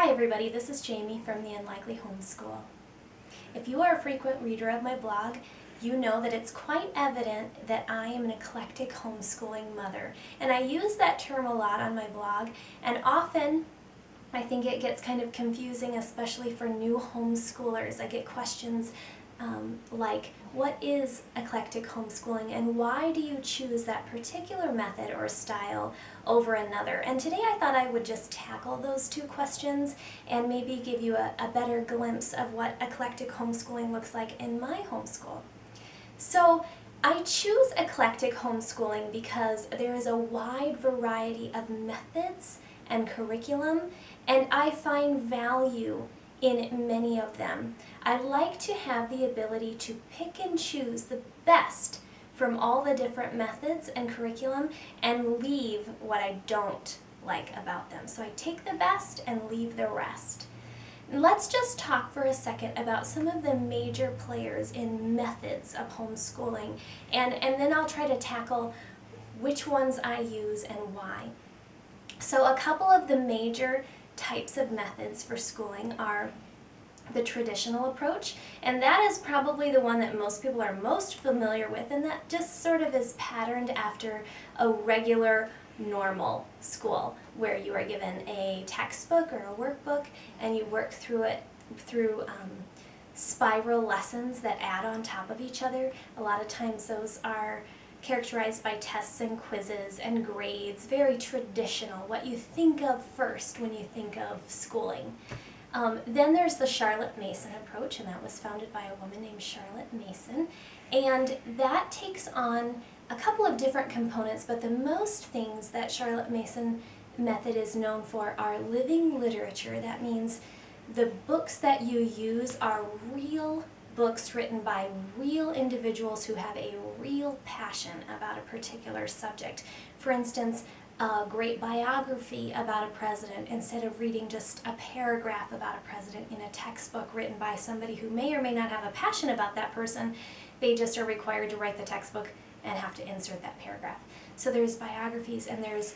Hi everybody, this is Jamie from the Unlikely Homeschool. If you are a frequent reader of my blog, you know that it's quite evident that I am an eclectic homeschooling mother. And I use that term a lot on my blog, and often I think it gets kind of confusing, especially for new homeschoolers. I get questions like, what is eclectic homeschooling and why do you choose that particular method or style over another? And today I thought I would just tackle those two questions and maybe give you a better glimpse of what eclectic homeschooling looks like in my homeschool. So I choose eclectic homeschooling because there is a wide variety of methods and curriculum, and I find value in many of them. I like to have the ability to pick and choose the best from all the different methods and curriculum and leave what I don't like about them. So I take the best and leave the rest. Let's just talk for a second about some of the major players in methods of homeschooling, and then I'll try to tackle which ones I use and why. So a couple of the major types of methods for schooling are the traditional approach, and that is probably the one that most people are most familiar with, and that just sort of is patterned after a regular normal school where you are given a textbook or a workbook and you work through it through spiral lessons that add on top of each other. A lot of times those are characterized by tests and quizzes and grades, very traditional, what you think of first when you think of schooling. Then there's the Charlotte Mason approach, and that was founded by a woman named Charlotte Mason, and that takes on a couple of different components, but the most things that Charlotte Mason method is known for are living literature. That means the books that you use are real books written by real individuals who have a real passion about a particular subject. For instance, a great biography about a president instead of reading just a paragraph about a president in a textbook written by somebody who may or may not have a passion about that person. They just are required to write the textbook and have to insert that paragraph. So there's biographies, and there's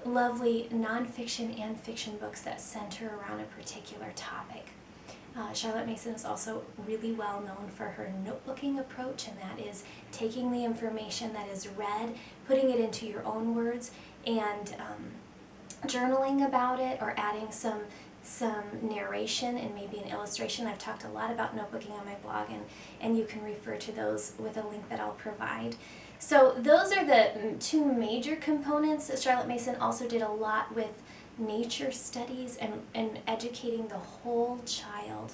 lovely nonfiction and fiction books that center around a particular topic. Charlotte Mason is also really well known for her notebooking approach, and that is taking the information that is read, putting it into your own words, and journaling about it, or adding some narration and maybe an illustration. I've talked a lot about notebooking on my blog, and you can refer to those with a link that I'll provide. So those are the two major components. Charlotte Mason also did a lot with nature studies and educating the whole child.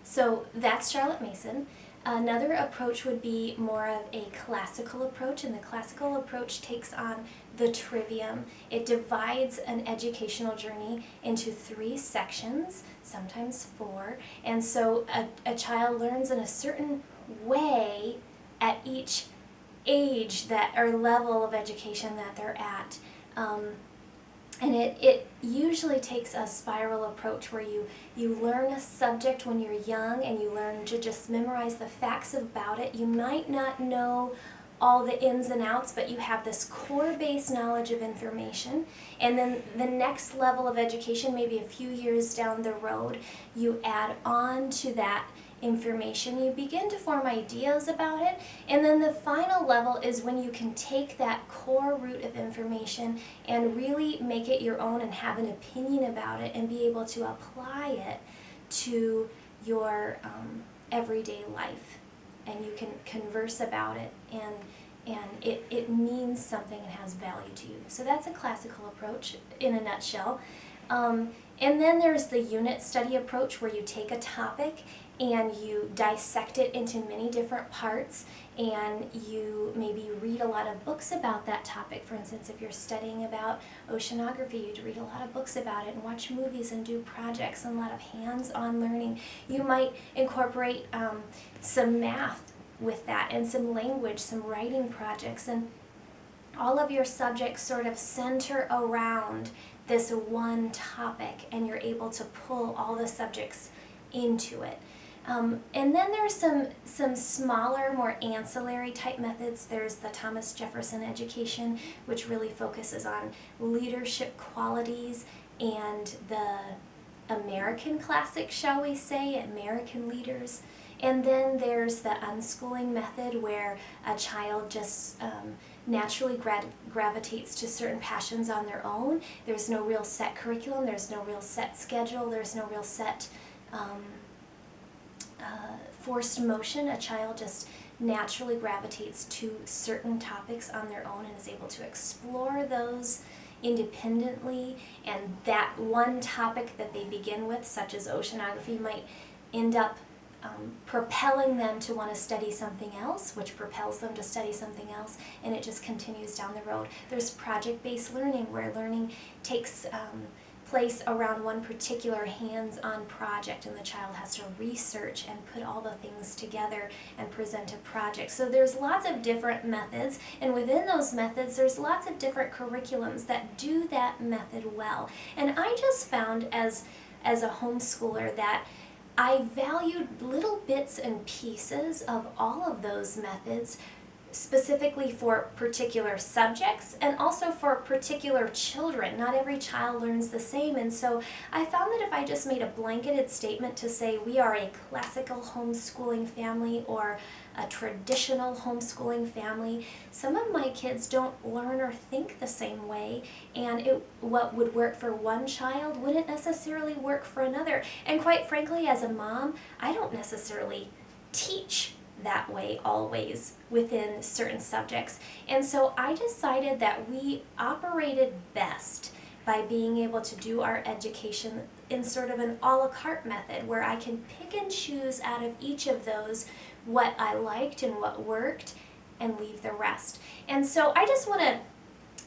So that's Charlotte Mason. Another approach would be more of a classical approach, and the classical approach takes on the trivium. It divides an educational journey into 3 sections, sometimes 4, and so a child learns in a certain way at each age that or level of education that they're at. And it usually takes a spiral approach where you learn a subject when you're young and you learn to just memorize the facts about it. You might not know all the ins and outs, but you have this core-based knowledge of information. And then the next level of education, maybe a few years down the road, you add on to that information. You begin to form ideas about it, and then the final level is when you can take that core root of information and really make it your own and have an opinion about it and be able to apply it to your everyday life, and you can converse about it, and it means something and has value to you. So that's a classical approach in a nutshell. And then there's the unit study approach, where you take a topic and you dissect it into many different parts, and you maybe read a lot of books about that topic. For instance, if you're studying about oceanography, you'd read a lot of books about it and watch movies and do projects and a lot of hands-on learning. You might incorporate some math with that, and some language, some writing projects, and all of your subjects sort of center around this one topic, and you're able to pull all the subjects into it. And then there's some smaller, more ancillary type methods. There's the Thomas Jefferson education, which really focuses on leadership qualities and the American classics, shall we say, American leaders. And then there's the unschooling method, where a child just naturally gravitates to certain passions on their own. There's no real set curriculum, there's no real set schedule, there's no real set forced motion. A child just naturally gravitates to certain topics on their own and is able to explore those independently, and that one topic that they begin with, such as oceanography, might end up propelling them to want to study something else, which propels them to study something else, and it just continues down the road. There's project-based learning, where learning takes place around one particular hands-on project, and the child has to research and put all the things together and present a project. So there's lots of different methods, and within those methods there's lots of different curriculums that do that method well. And I just found as a homeschooler that I valued little bits and pieces of all of those methods, specifically for particular subjects and also for particular children. Not every child learns the same, and so I found that if I just made a blanketed statement to say we are a classical homeschooling family or a traditional homeschooling family, some of my kids don't learn or think the same way, and what would work for one child wouldn't necessarily work for another. And quite frankly, as a mom, I don't necessarily teach that way always within certain subjects. And so I decided that we operated best by being able to do our education in sort of an a la carte method, where I can pick and choose out of each of those what I liked and what worked and leave the rest. And so I just want to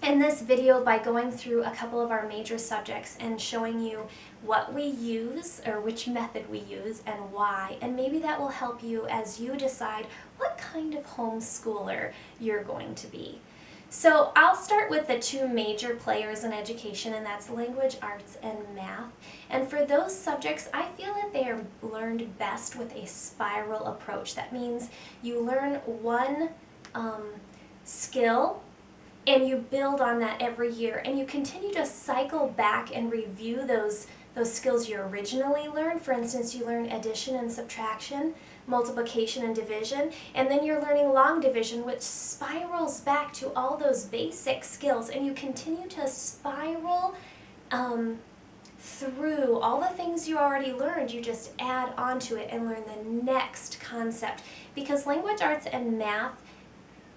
end this video by going through a couple of our major subjects and showing you what we use, or which method we use, and why, and maybe that will help you as you decide what kind of homeschooler you're going to be. So I'll start with the two major players in education, and that's language arts and math. And for those subjects, I feel that they are learned best with a spiral approach. That means you learn one skill and you build on that every year, and you continue to cycle back and review those skills you originally learned. For instance, you learn addition and subtraction, multiplication and division, and then you're learning long division, which spirals back to all those basic skills, and you continue to spiral through all the things you already learned. You just add on to it and learn the next concept, because language arts and math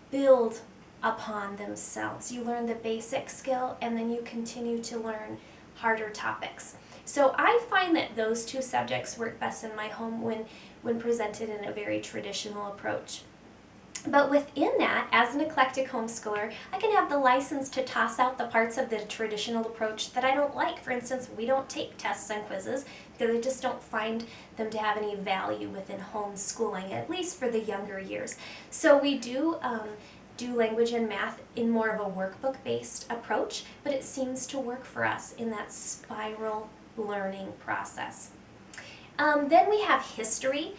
build upon themselves. You learn the basic skill, and then you continue to learn harder topics. So I find that those two subjects work best in my home when presented in a very traditional approach. But within that, as an eclectic homeschooler, I can have the license to toss out the parts of the traditional approach that I don't like. For instance, we don't take tests and quizzes because I just don't find them to have any value within homeschooling, at least for the younger years. So we do language and math in more of a workbook-based approach, but it seems to work for us in that spiral learning process. Then we have history.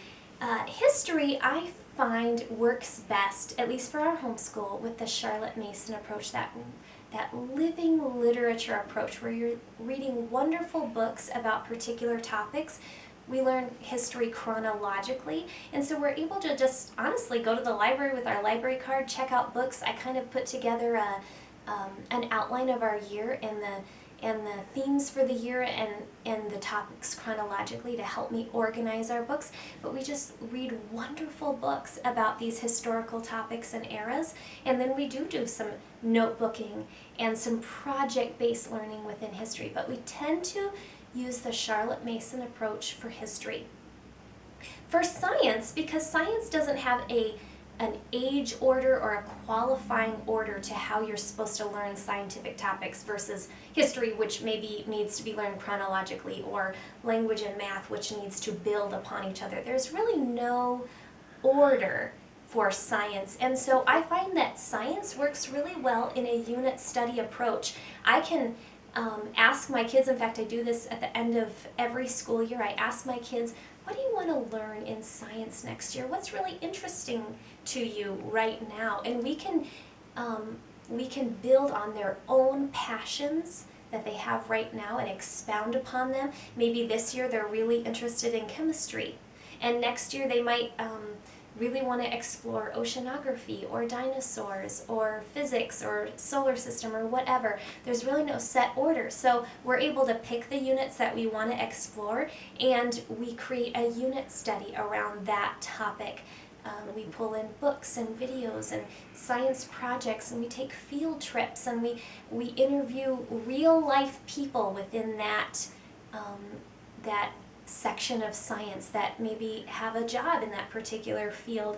History, I find, works best, at least for our homeschool, with the Charlotte Mason approach, that living literature approach, where you're reading wonderful books about particular topics. We learn history chronologically, and so we're able to just honestly go to the library with our library card, check out books. I kind of put together an outline of our year and the themes for the year and the topics chronologically to help me organize our books. But we just read wonderful books about these historical topics and eras, and then we do some notebooking and some project-based learning within history. But we tend to use the Charlotte Mason approach for history. For science, because science doesn't have an age order or a qualifying order to how you're supposed to learn scientific topics versus history, which maybe needs to be learned chronologically, or language and math, which needs to build upon each other. There's really no order for science, and so I find that science works really well in a unit study approach. I can ask my kids, in fact I do this at the end of every school year, I ask my kids, what do you want to learn in science next year? What's really interesting to you right now? And we can build on their own passions that they have right now and expound upon them. Maybe this year they're really interested in chemistry, and next year they might really want to explore oceanography or dinosaurs or physics or solar system or whatever. There's really no set order. So we're able to pick the units that we want to explore, and we create a unit study around that topic. We pull in books and videos and science projects, and we take field trips, and we interview real life people within that that section of science that maybe have a job in that particular field.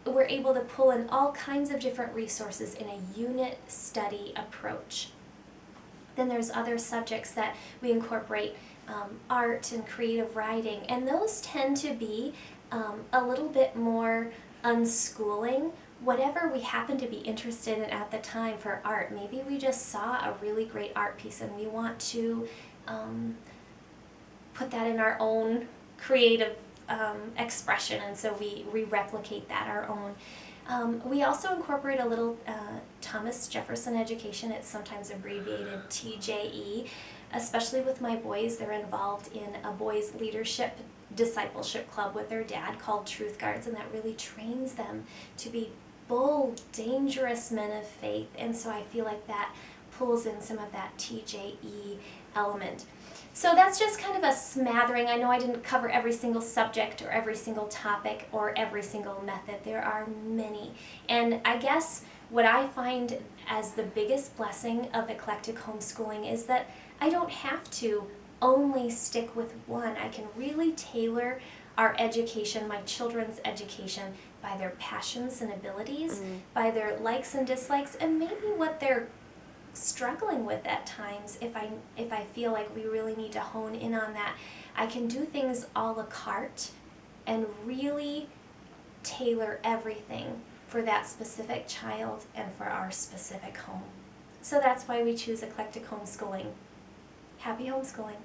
We're able to pull in all kinds of different resources in a unit study approach. Then there's other subjects that we incorporate, art and creative writing, and those tend to be a little bit more unschooling. Whatever we happen to be interested in at the time for art, maybe we just saw a really great art piece and we want to put that in our own creative expression, and so we replicate that our own. We also incorporate a little Thomas Jefferson education. It's sometimes abbreviated TJE. Especially with my boys, they're involved in a boys leadership discipleship club with their dad called Truth Guards, and that really trains them to be bold, dangerous men of faith. And so I feel like that pulls in some of that TJE element. So that's just kind of a smattering. I know I didn't cover every single subject or every single topic or every single method. There are many. And I guess what I find as the biggest blessing of eclectic homeschooling is that I don't have to only stick with one. I can really tailor our education, my children's education, by their passions and abilities, by their likes and dislikes, and maybe what they're struggling with at times. If I feel like we really need to hone in on that, I can do things a la carte and really tailor everything for that specific child and for our specific home. So that's why we choose eclectic homeschooling. Happy homeschooling.